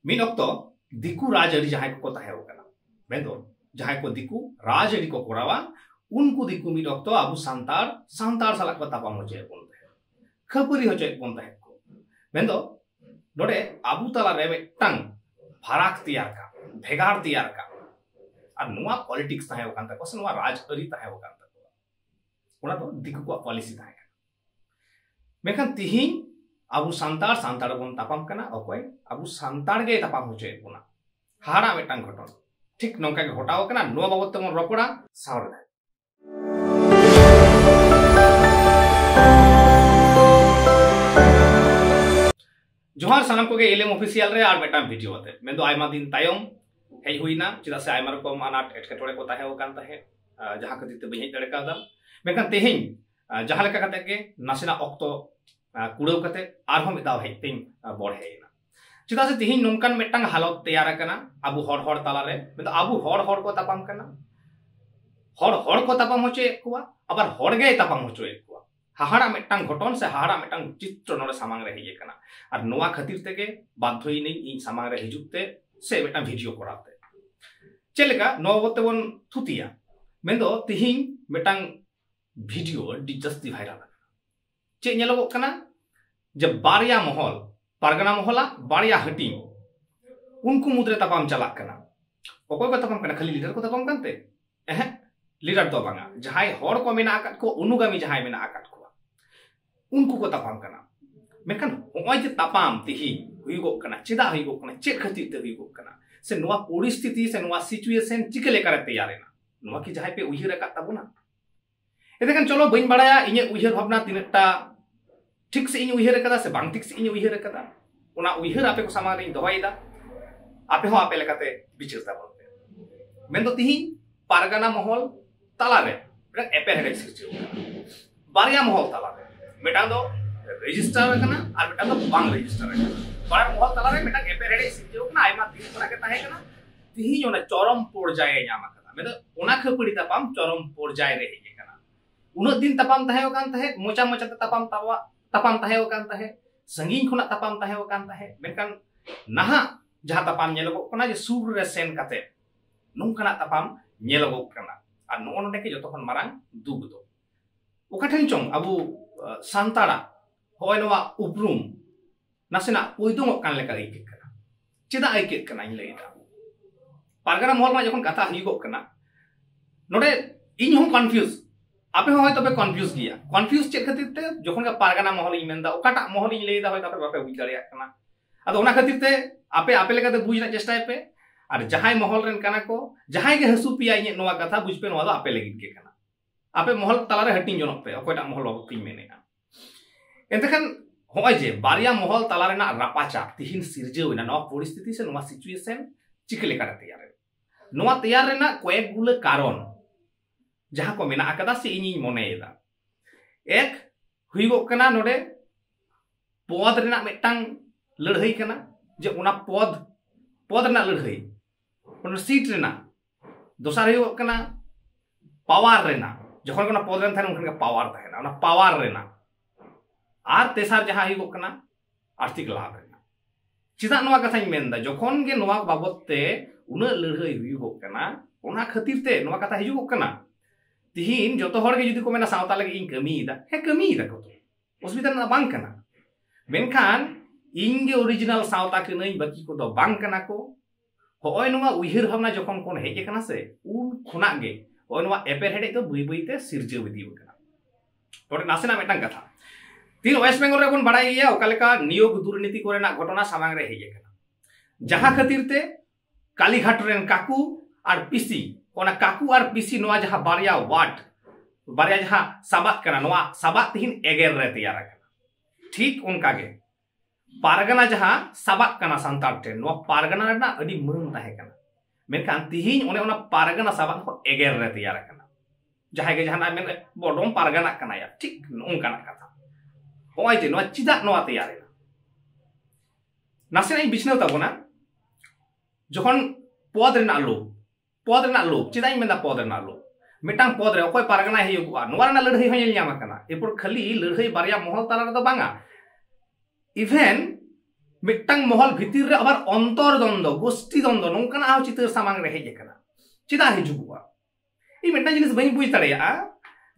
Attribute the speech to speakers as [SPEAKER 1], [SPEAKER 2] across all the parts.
[SPEAKER 1] ᱢᱤᱫ ᱚᱠᱛᱚ ᱫᱤᱠᱩ ᱨᱟᱡᱽᱟᱹᱨᱤ ᱡᱟᱦᱟᱸᱭ ᱠᱚ ᱛᱟᱦᱮᱸ ᱠᱟᱱᱟ ᱢᱮᱱᱫᱚ ᱡᱟᱦᱟᱸᱭ ᱠᱚ ᱫᱤᱠᱩ ᱨᱟᱡᱽᱟᱹᱨᱤ ᱠᱚ ᱠᱚᱨᱟᱣᱟ ᱩᱱᱠᱩ ᱫᱤᱠᱩ ᱢᱤᱫ ᱚᱠᱛᱚ ᱟᱵᱚ ᱥᱟᱱᱛᱟᱲ ᱥᱟᱞᱟᱜ ᱠᱚ ᱛᱟᱯᱟᱢ ᱦᱚᱪᱚᱭᱮᱫ ᱵᱚᱱ ᱛᱟᱦᱮᱸ ᱠᱷᱟᱹᱯᱟᱹᱨᱤ ᱦᱚᱪᱚᱭᱮᱫ ᱵᱚᱱ ᱛᱟᱦᱮᱸ ᱠᱚ ᱢᱮᱱᱫᱚ ᱱᱚᱰᱮ ᱟᱵᱚ ᱛᱟᱞᱟᱨᱮ ᱢᱤᱫᱴᱟᱝ ᱯᱷᱟᱨᱟᱠ ᱛᱮᱭᱟᱨ ᱠᱟ ᱵᱷᱮᱜᱟᱨ ᱛᱮᱭᱟᱨ ᱠᱟ ᱟᱨ ᱱᱚᱣᱟ ᱯᱚलिटिक्स ᱛᱟᱦᱮᱸ ᱠᱟᱱ ᱛᱟᱠᱚ ᱥᱮ ᱱᱚᱣᱟ ᱨᱟᱡᱽᱟᱹᱨᱤ ᱛᱟᱦᱮᱸ ᱠᱟᱱ ᱛᱟᱠᱚ ᱚᱱᱟ ᱫᱚ ᱫᱤᱠᱩ ᱠᱚᱣᱟᱜ ᱯᱚᱞᱤᱥᱤ ᱛᱟᱦᱮᱸ ᱠᱟᱱᱟ ᱢᱮᱱᱠᱷᱟᱱ ᱛᱤᱦᱤᱧ ᱟᱵᱚ ᱥᱟᱱᱛᱟᱲ ᱵᱚᱱ ᱛᱟᱯᱟᱢ ᱠᱟᱱᱟ ᱚᱠᱚᱭ ᱟᱵᱚ ᱥᱟᱱᱛᱟᱲ ᱜᱮ ᱛᱟᱯᱟᱢ ᱦᱚᱪᱚᱭᱮᱫ ᱵᱚᱱᱟ ᱦᱟᱦᱟᱲᱟᱜ ᱢᱤᱫᱴᱟᱝ ᱜᱷᱚᱴᱚᱱ ᱴᱷᱤᱠ ᱱᱚᱝᱠᱟ ᱜᱮ ᱜᱷᱚᱴᱟᱣ ᱠᱟᱱᱟ ᱱᱚᱣᱟ ᱵᱟᱵᱚᱫ ᱛᱮᱵᱚᱱ ᱨᱚᱯᱚᱲᱟ ᱥᱟᱶᱨᱮ जोहार सानाम को एलएम ऑफिशियल रे आर मिटाम वीडियो आते मेंदो आयमा दिन तायम हेज हुईना चेदा से आयमा रकम अनाट एटकेटोड़े को ताहे होकान ताहे जहां खातिर ते बहिं दड़े कादा मेखान तेहिं जहां लेका कते के नासेना ऑक्तो कुड़ाव कते आरहों मिदाव हेतिं बड़ हेना चेदा से तेहिं नोंकान मिटांग हालत तैयार कना अबु हड़ ताला रे मेंदो अबु हड़ को तापाम कना हड़ को तापाम होचे कुआ आबार हड़ गे तापाम होचो कुआ हाहाड़ा मिटांग घटन से हाहाड़ा मिटांग चित्र नोडे सामांग रे हेजे कना और नोआ खातिर तेगे बाध्य नहीं इन सामांग रे हिजुते से मिटांग वीडियो कराते चेलेका नोबते बन थुतिया मेंदो तिहिं मिटांग वीडियो डी जस्ती वायरल चे नेलोगो कना जब बारिया महल पारगना महला बारिया हटी उनको मुद्रे तापाम चलाक कना ओकोय को तापाम कना खाली लीडर को तापाम कानते लीडर दो बांगा जहाय हड़ को मेना आकात को अनुगामी जहाय मेना आकात को उनको को तापाम कना मेखान होय जे तापाम तिहि हुइगो कना चेदा हुइगो कना चेक खातिर ते हुइगो कना से नोआ परिस्थिति से नोआ सिचुएशन चिके लेकर तैयारेना नोआ की जहाय पे उहिर का ताबुना एदेखान चलो बइन बाड़ाया इnye उहिर भावना तिनटा ठीक से इnye उहिर कदा से बांग ठीक से इnye उहिर कदा ओना उहिर आपे को सामान रे दोहाइदा आपे हो आपे लेकाते बिचारता बोलते मेंदो तिहि पारगना महल तालारे एपेर हेड सिचु बारिया महल तालारे मेटा दो रजिस्टर कना और मेटा दो बांग रजिस्टर कना बार महल तालारे मेटा एपेर हेड सिचु कना आयमा दिन परा के ताहे कना तिहि ओना चरम पर्याय ᱧᱟᱢ कना मेदो ओना खपड़ी तापाम चरम पर्याय रे हेजे कना उनो दिन तापाम ताहे कान ताहे मोचा मोचा तापाम ताहे कान ताहे संगीन खुना तापाम ताहे कान ताहे मेनकान नाहा जहां तापाम नेलगो कना जे सुर रे सेन काते नोंकाना तापाम नेलगो कना और नोंडे के जतो खन मारांग दुग दो ओकाठेन चों अबु सांताड़ा होय नवा उपरुम नासेना ओइदोंग कान लेका आइके कना चेदा आइके कना इन लैदा पारगना महल मा जखन कथा हिगो कना नोडे इन हो कंफ्यूज आपे होय तबे कंफ्यूज गिया कंफ्यूज चेक खातिर ते जखन का पारगना महल इन मेंदा ओकाटा महल इन लैदा होय तबे बापे बुझ दाड़िया कना अदो ओना खातिर ते आपे लेका ते बुझना चेष्टा पे और जहां महल रेन कना को जहां के हसु पिया इन नोवा कथा बुझपे नोवा दो आपे लगित के कना आपे महल तालारे हटिंग जनक पे अकोयटा महल बाबू तीन मेनेगा एंतखान होय जे बारिया महल तालारे ना रापाचा तिहिन सिरजेवना नोवा परिस्थिति से नोवा सिचुएशन चिके लेका तैयार नोवा तैयार रेना कयेक गुला कारण जहां को मेना आकदा से इनी मनेदा एक हुइगो कना नोडे पद रेना मेटांग लड़हई कना जे ओना पद रेना लड़हई ओना सीट रेना दोसार हुइगो कना पावर रेना जखन कोना पद रेन थाने उनका पावर थाना ओना पावर रेना आर तेसार जहां हुइगो कना आर्थिक लाभ रेना चिदा नोवा कथाई मेनदा जखन गे नोवा बाबतते उना लड़हई हुइगो कना ओना खातिर ते नोवा कथा हिजुगो कना तिहिन जतो हर के जुदी को मेना सावता लगे इन कमीदा हे कमीदा को असुविधा ना बांग कना मेनखान इंगे ओरिजिनल सावता के नहीं बाकी को दो बांग कना को होय नोवा उहिर भावना जखन कोन हेजे कना से उन खुना गे होय नोवा एपेर हेडे तो बुई बुई ते सिरजे विधि कना तोरे नासेना मेटांग कथा तीन वेस्ट बेंगल रे बन बड़ाई गया ओकालेका नियोग दुर्नीति कोरेना घटना सामांग रे हेजे कना जहां खातिर ते कालीघाट रेन काकू और पीसी ओना काकू और पीसी नोआ जहां बारिया वाट बारिया जहां साबात कना नोआ साबात तिहिन एगेर रे तैयार कना ठीक उनका गे पारगना जहां साबात कना सांतार टे नोआ पारगना रेना अडी मन ताहे कना मेनखान तिहिन ओने ओना पारगना साबात को एगेर रे तैयार कना जहां गे जहां मेन बडोम पारगना कना या ठीक उनका कथा होय जे नोआ चिदा नोआ तैयार नासे नहीं बिछनेव ताबोना जखन पद रेना लोभ चिदा मेना पद रेना लोभ मिटांग पद रे ओकोय पारगना हेयुगुआ नोवा रेना लड़हई हो ᱧᱟᱢ ᱟᱠᱟᱱᱟ एरपर खाली लड़हई बारिया महल ताला रे दो बांगा इवेन मिट्टांग महल भितर रे आबार अंतर द्वंद्व गोष्ठी द्वंद्व नोंकाना चित्र सामांग रे हेज कना चिदा हिजुगुआ इ मिट्टांग जिनिस बई बुझ दाड़ेया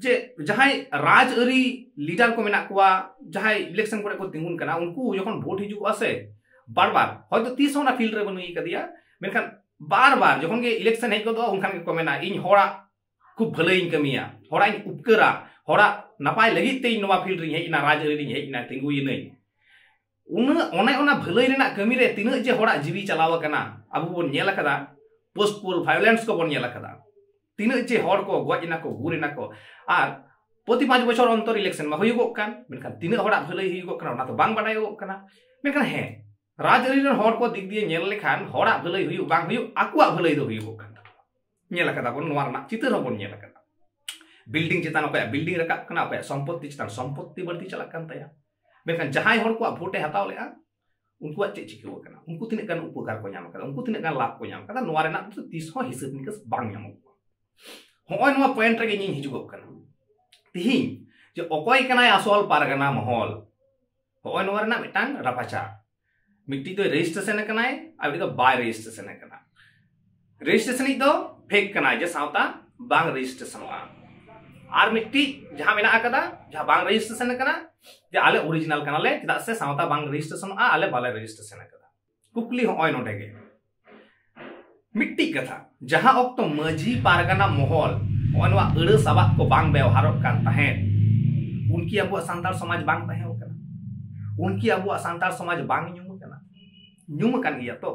[SPEAKER 1] जे जहां राजआरी लीडर को मेना कुआ जहां इलेक्शन को तिंगुन कना उनको जखन वोट हिजुगुआ से बार बार हयतो तीस होना फील्ड रे बनुई कदिया मेनखान बार बार जखन के इलेक्शन हेज गदो उनखान के को मेना इन होड़ा खूब भलई कमिया होड़ा उपकरा होड़ा नपाय लगी ते नोवा फील्ड रे हेजना राजआरी रे हेजना तिंगुई नहीं उन भलई कमी रे तीन जे होड़ा जीवी चलाव कना अब बन नेल कदा पोस्ट पोल वायलेंस को बन नेल कदा तीन जे होड़ को गजना को गुरेना को आर प्रति 5 बछर अंतर इलेक्शन में हुयुगो कान मेनखान तीन होड़ा भलई हुयुगो कना ना तो बांग बाडायो कना मेनखान हे राजआरी रे होड़ को दिक दिए नेल लेखान होड़ा भलई हुयु बांग हुयु आकुआ भलई दो हुयुगो कान नेल कदा बन नोवा ना चित्र बन नेल कदा बिल्डिंग चितान ओके बिल्डिंग रकाब कना ओके संपत्ति चितान संपत्ति बढ़ती चला कान तया मेनखान जहां होड़ को भोटे हताव लेआ उनको चे चिकियो कना उनको तिने गान उपकार को नाम कदा उनको तिने गान लाभ को नाम कदा नोवा रेना तीस हो हिसाब निकस बांग नाम होय नोवा पॉइंट रे गे हिजुगो कना तिहिं जे ओकय कनाय आसल पारगना महल होय नोवा रेना मिटांग रापाचा मिट्टी तो रजिस्ट्रेशन कनाय आ तो बाय रजिस्ट्रेशन कना रजिस्ट्रेशन दो फेक कनाय जे सावता बांग रजिस्ट्रेशन आर मिट्टी जहां मेना कदा जहां बांग रजिस्ट्रेशन कना जे आले ओरिजिनल कनाले चदा से सावता बांग रजिस्ट्रेशन आले बाले रजिस्ट्रेशन कदा कुकली होय नोडे गे मिट्टी कथा जहां ऑक्तो मजी पारगना महल ओनवा अड़ सबात को बांग व्यवहार कान ताहे उनकी अब सांतार समाज बांग ताहे कना उनकी अब सांतार समाज बांग ᱧᱩᱢ कान गिया तो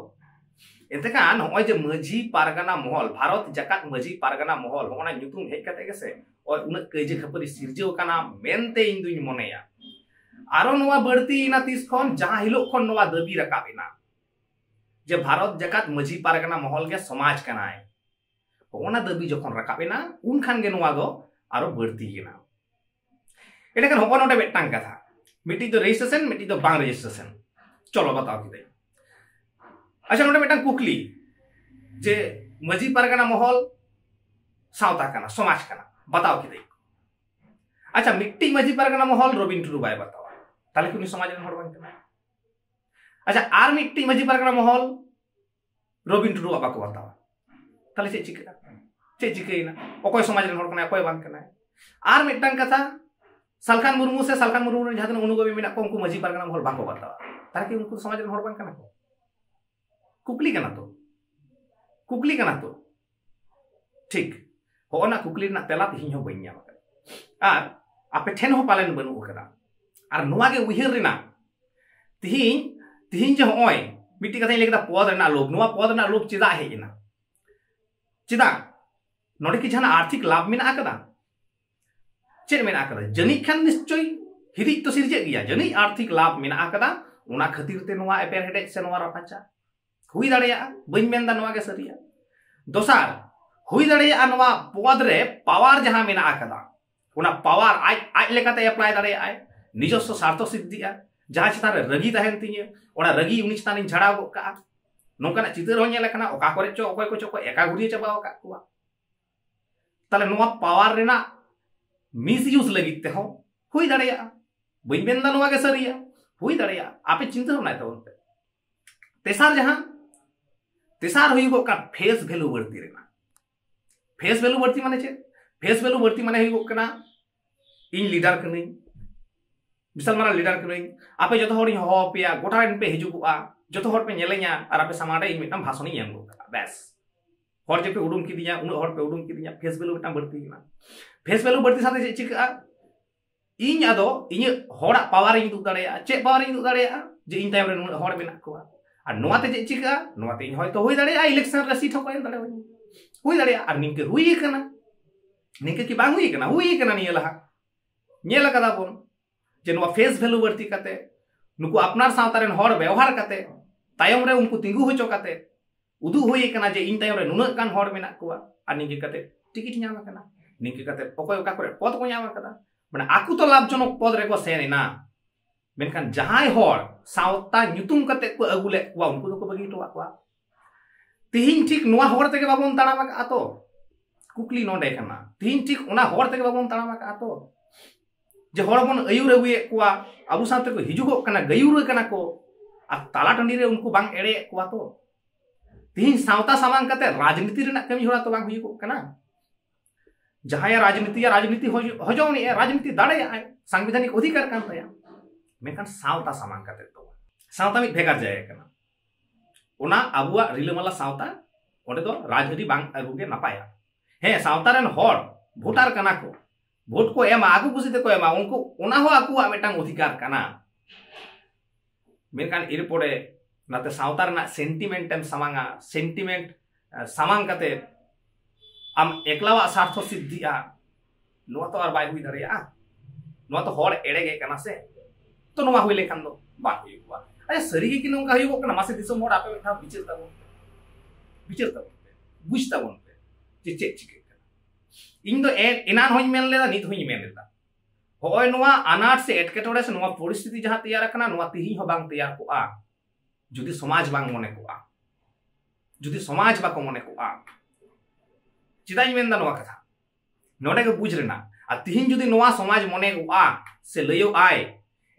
[SPEAKER 1] एतेकान होय जे मजी पारगना महल भारत जकात मजी पारगना महल होना ᱧᱩᱛᱩᱢ हेज कते गेसे और उन कजे खपरी सिरजेव काना मेनते इन दुई मनेया आरो नोवा बढती इना तीस खन जहां हिलो खन नोवा दबी रकाबिना जे भारत जकात मजी पारगना महल के समाज कनाय ओना दबी जखन रकाबिना उन खान गे नोवा दो आरो बढती गिना एटाकन होपन ओटे बेटांग कथा मिट्टी तो रजिस्ट्रेशन मिट्टी तो बांग रजिस्ट्रेशन चलो बताओ किदे अच्छा नोटे बेटांग कुकली जे मजी पारगना महल सावता कना समाज कना बताओ किदे अच्छा मिट्टी मजी पारगना महल रबिन टुडू बाय बताओ ताले कुनी समाज रे हड़ बांग कना अच्छा आर मिट्टी मजी पारगना महल रबिन टुडू बाबा को बताओ ताले चे चिकेना ओकोय समाज रे हड़ कना ओकोय बांग कना आर मिट्टांग कथा सालखान मुर्मू से सालखान मुर्मू जहां अनुगमी मेना को उनको मजी पारगना महल बाको बताओ ताकि उनको समाज रे हड़ बांग कना को कुकली कना तो ठीक होना कुकली ना तेला तिहिं हो बइया आर आपे ठेन हो पालन बनु कदा आर नोवा गे उहिर रेना तिहिं जे होय मिट्टी कथा लेकदा पद रेना लोभ नोवा पद रेना लोभ चिदा हेजना चिदा नोडे कि जहां आर्थिक लाभ मेना कदा चेर मेना कदा जनी खान निश्चय हिरि तो सिरजे गिया जनी आर्थिक लाभ मेना कदा उना खातिर ते नोवा एपेर हेडे से नोवा रापाचा हुई दाड़िया बइन मेनदा नोवा गे सरिया दोसार हुई दाड़िया नोवा पद रे पावर जहां मेना कदा उना पावर आज लेकाते अप्लाई दाड़िया आय निजस्व स्वार्थ सिद्धिया जहां चितान रे रगी तहन तिये ओना रगी उनी चितान इन झड़ाव गो का नोंकाना चितर हो नेल कना ओका करे चो ओकोय को चो एका गुड़ी चबाव का कुआ ताले नोवा पावर रेना मिस यूज लगित ते हो हुई दाड़िया बइन मेनदा नोवा गे सरिया हुई दाड़िया आपे चिंता होना तो तेसार हुई का फेस वैल्यू बढ़ती रहना फेस वैल्यू बढ़ती माने चे फेस वैल्यू बढ़ती माने हुई कना इन लीडर कनी विशाल मारा लीडर कनी आपे जतो हर हो पेया गोटा इन पे हिजुगुआ जतो हर पे नेले냐 और आपे समाडे इन मिटम भाषण एम गो बस हर जे पे उडुम किदिया उन हर पे उडुम किदिया फेस वैल्यू मिटम बढ़ती ना फेस वैल्यू बढ़ती साथे चिका इन आदो इन हड़ा पावर इन दु दाड़ेया चे पावर इन दु दाड़ेया जे इन टाइम रे नुन हड़ मेना को और नोवाते चे चिका नोवाते इन होय तो होय दाड़ेया इलेक्शन रे सीट हो को दाड़े होय दाड़ेया और निके हुई कना निके की बांग हुई कना निये लहा नेल कदा बोन जे नोवा फेस वैल्यू बढ़ती कते नुकु अपनार सावता रेन हड़ व्यवहार कते तायम रे उनको तिंगु होचो कते उदु होय कना जे इन टाइम रे नुन कान हड़ मेना को और निके कते टिकट न्याम कना निके कते ओकोय ओका करे पद को न्याम कदा माने आकु तो लाभजनक पद रे को सेना मेनखान जहां हड़ सावता ᱧᱩᱛᱩᱢ कते को अगुले को उनको तो बगी टोआ को तिहिं ठीक नोआ हड़ तेगे बाबन ताणाम का तो कुकली नोडे कना तिहिं ठीक ओना हड़ तेगे बाबन ताणाम का तो जे हड़ बन अयुर अगुए को अबु साथे को हिजुगो कना गयुर कना को ताला टंडी रे उनको बांग एड़े कोवा तो तिहिन सावता सामांग कते राजनीति रेना कमी होड़ा तो बांग हुई को कना जहां राजनीति हजौनी राजनीति दाड़े संवैधानिक अधिकार कान तया मेखान सावता सामांग कते तो सावता मिद भेगार जाय कना ओना अबुआ रिलामाला सावता ओंडे दो राजनीति बांग अगुगे नापाया हे सावता रेन हर भोटार कना को भोट को एमा आगु कुसिते को एमा उनको ओना हो आकुआ मेटांग अधिकार कना मेनखान इरपोड़े नाते सावता रेना सेंटिमेंटम सामांगा सेंटिमेंट सामांग कते आम एकलावा स्वार्थ सिद्धिया नोआ तो आर बाय हुई दरिया नोआ तो हर एड़े गे कना से तो नोआ हुई लेखान दो बात हुई हुआ अरे सरी के कि नोंका हुई को कना मासे दिसो मोड़ आपे मिठा विचार ताबो बुझ ताबो पे चे चिके इन दो एनान होई मेन लेदा नित होई मेन लेदा होय नोआ अनाट से एटकेटोड़े से नोआ परिस्थिति जहां तैयार कना नोआ तिही हो बांग तैयार को आ जुदी समाज बांग मने को आ जुदी समाज बाको मने को आ चिदाई मेनदा नोआ कथा नोडे के बुझ रेना आ तिहिन जुदी नोआ समाज मने को आ से लयो आय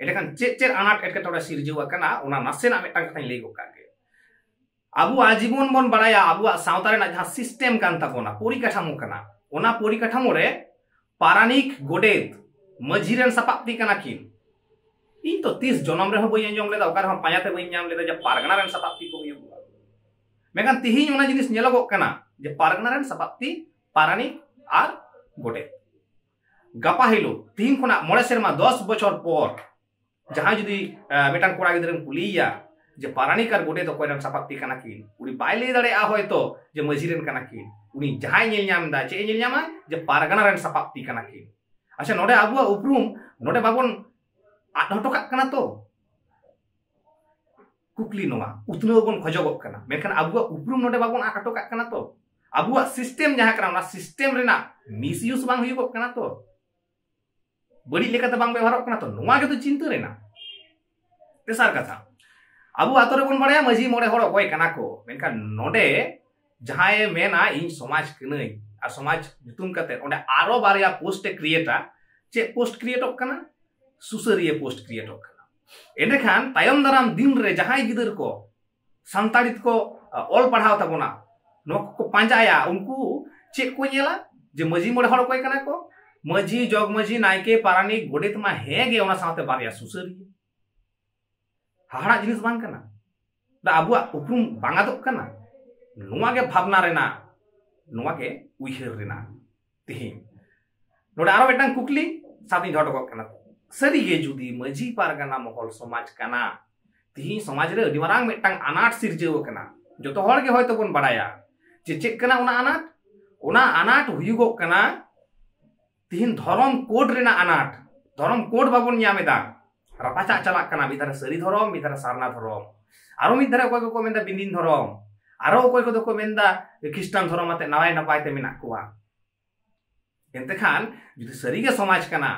[SPEAKER 1] एटकान चेक अनाट एटकेटोड़े सिरजेवा कना ओना नासेना मेटांग कथाई लई गो कागे आबु आजीवन बन बड़ाया आबु सावता रेना जहां सिस्टेम कान ताबोना परिकाठामो कना ओना परिकाठामो रे पारानिक गोडेत मझिरेन सपाप्ति कना किन इन तो 30 जन्म रे हो बई अंजम लेदा ओकार हम पायाते बई नाम लेदा जे पारगना रेन सपाप्ति को हुआ मेगान तिहिन ओना जिनिस नेलगो कना जे पारगना रेन सपाप्ति पारानिक आर गोडेत गापा हिलो तीन खना मोड़े सेरमा 10 बछर पर जहां जुदी मेटान कोड़ा गिदरन कुलिया जे पारानिक आर गोडेत कोयरन सपाप्ति कना किन उनी बाय ले दाड़े आ होयतो जे मझिरेन कना किन उनी जहां नेल नाम दा चे नेल नामा जे पारगना रेन सपाप्ति कना किन अच्छा नोडे आबुआ उपरुम नोडे बाबन आटोका कना तो कुकली नोआ उतनो बन खजगक कना मेखान आबुआ उपरुम नोडे बाबन आटोका कना तो आबुआ सिस्टेम जहां कना ना सिस्टेम रेना मिसयूज बांग हुईगक कना तो बड़ी लेकाते बांग व्यवहारक कना तो नोआ के तो चिंता रेना तेसार कथा आबु आतरे बन बड़ाया मझी मोड़े हड़ अकय कना को मेखान नोडे जहां मेना इन समाज कनई आ समाज नितुम कते ओंडे आरो बारिया पोस्ट क्रिएटा चे पोस्ट क्रिएटक कना सुसरिया पोस्ट क्रिएटक कना एंडेखान तायम दाराम दिन रे जहां गिदर को संताड़ित को ऑल पढ़ाव ताबोना नो को पांजाया उनको चे को नेला जे मजी मोड़े हड़ कोय कना को मजी जग मजी नायके पारानिक गोडेत मा हेगे ओना साथे बारिया सुसरिया हाड़ा जिनिस बांग कना दा आबुआ उपरुम बांगादक कना नोआ के भावना रेना नोआ के उइहर रेना तिहिन नोडे आरो मेटांग कुकली साथी झटक कना सरी गे जुदी मजी पारगाना महल समाज कना तिहिन समाज रे अडी मारांग मेटांग अनाट सिरजेव कना जतो हर के होयतो बन बड़ाया जे चेक कना ओना अनाट हुयुगो कना तिहिन धर्म कोड रेना अनाट धर्म कोड बाबन न्यामेदा रपाचा चला कना मिधार सरी धर्म मिधार सारना धर्म आरो मिधार कोय को मेंदा बिंदिन धर्म आरो कोय को दको मेंदा ख्रिस्टान धर्म आते नावाय नापाय ते मेना कोआ एंते खान जुदी सरीगे समाज कना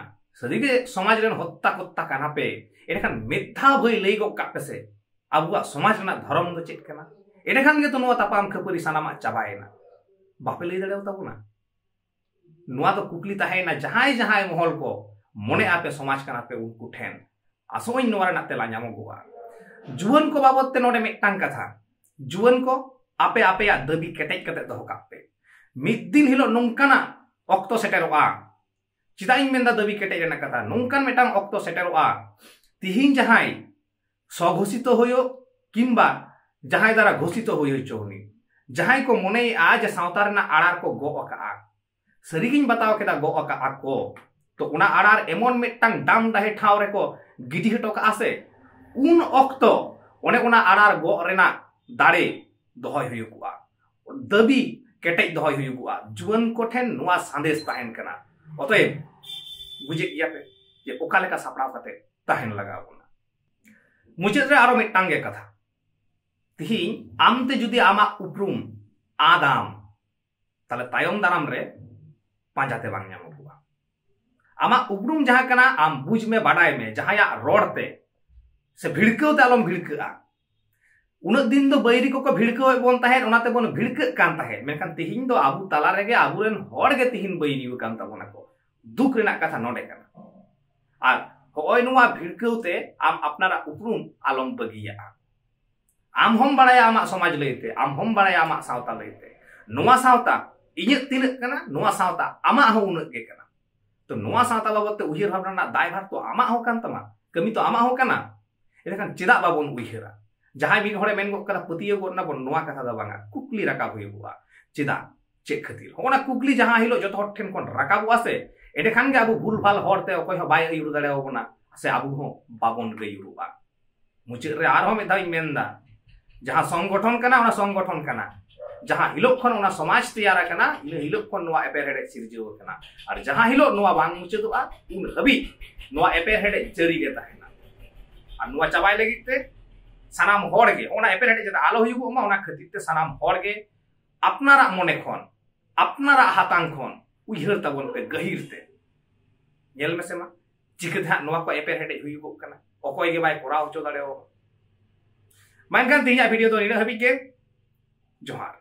[SPEAKER 1] सरीगे समाज रेन हत्ता कोत्ता कना पे एखान मेधा भई लई गो कापेसे आबुआ समाज रेना धर्म दो चेक कना एखान गे तो नो तापाम खपरी सानामा चाबायना बापे लई दड़ेव ताबुना नोआ तो कुकली ताहेना जहां जहां महल को मने आपे समाज कना पे उनको ठेन आसोइन नोआ रेना तेला ᱧᱟᱢᱚᱜᱚᱜᱼᱟ जुवन को बाबत ते नोडे मेटांग कथा जुवन को आपे आपे या दबी केटेज कते दो कापे मिद दिन हिलो नोंकाना ऑक्टो सेटेरोआ चिदाइन मेंदा दबी केटेज रेना कथा नोंकान मेटांग ऑक्टो सेटेरोआ तिहिन जहां स्वघोषित होयो किंबा जहां द्वारा घोषित होयो चोनी जहां को मने आ जे सावता रेना आड़ार को गो अका सरीगिन बताओ केदा गो अका को तो उना आड़ार एमन मेटांग दाम दाहे ठाव रे को गिडी हटो का आसे उन ऑक्टो ओने उना आड़ार गो रेना दाड़े दोहय हुयुगुआ दबी केटेज दोहय हुयुगुआ जुवन को ठेन नोआ संदेश ताहेन कना अतए बुझे गया पे जे ओका लेका सापड़ाव कते ताहेन लगावना मुचेद रे आरो मेटांग गे कथा तिहिन आमते जुदी आमा उपरुम आदाम ताले तायम दाराम रे पांजाते बांग ᱧᱟᱢᱚᱜᱚᱜᱼᱟ आमा उपरुम जहां कना आम बुझ में बाडाय में जहां रोडते से भिड़कते आलम भिड़का उन दिन दो बैरी को भिड़का बन ताहेन ओनाते बन भिड़का कान ताहेन मेनखान तिहिन दो आबु ताला रेगे आबुरेन हर गे तिहिन बैरी कान ताबोना को दुख रेना कथा नोडे कना आर होय नुवा भिड़काते आम अपनारा उपरुम आलम बगिया आम हम बड़ाया आमा समाज लैते आम हम बड़ाया आमा सावता लैते नोआ सावता इᱧᱟᱹᱜ तिनᱟᱹᱜ ᱠᱟᱱᱟ नोआ सावता आमा हो उनᱟᱹᱜ गे ᱠᱟᱱᱟ तो नोआ सावता बाबते उहिर भावना रᱮᱱᱟᱜ दायभार तो आमा हो कान तमा कमी तो आमा हो काना एनखान चेदा बाबन उहिरा जहां मिद हरे मेन गो करा पतियो गोना बन नोआ कथा दा बांगा कुकली राकाब हुयुआ चेदा चे खातिर होना कुकली जहां हिलो जतो हर ठेन कोन राकाबुआ से एनखान गे अबु भूल भाल हरते अकय हो बाय अयुर दाड़े होबना से अबु हो बाबन गयुरुआ मुचे रे आर हो मेदाई मेनदा जहां संगठन काना ओना संगठन काना जहां हिलो खन ओना समाज तैयार काना हिलो खन नोआ एपेर हेडे सिरजिव काना और जहां हिलो नोआ बांग मुचेदुआ उन हबी नोआ एपेर हेडे जरी गे ताहेना और नोआ चाबाय लगिते सानाम हर गे ओना एपेर हेडे जदा आलो हुयुगो मा ओना खातिर ते सानाम हर गे अपनारा मने खन अपनारा हातांग खन उइहर ताबन पे गहिर ते नेल में से मा चिकत हा नोआ को एपेर हेडे हुयुगो काना अकय गे बाय कोराव हचो दाड़ेओ मानखान तेहिया वीडियो तो निना हबी के जोहार।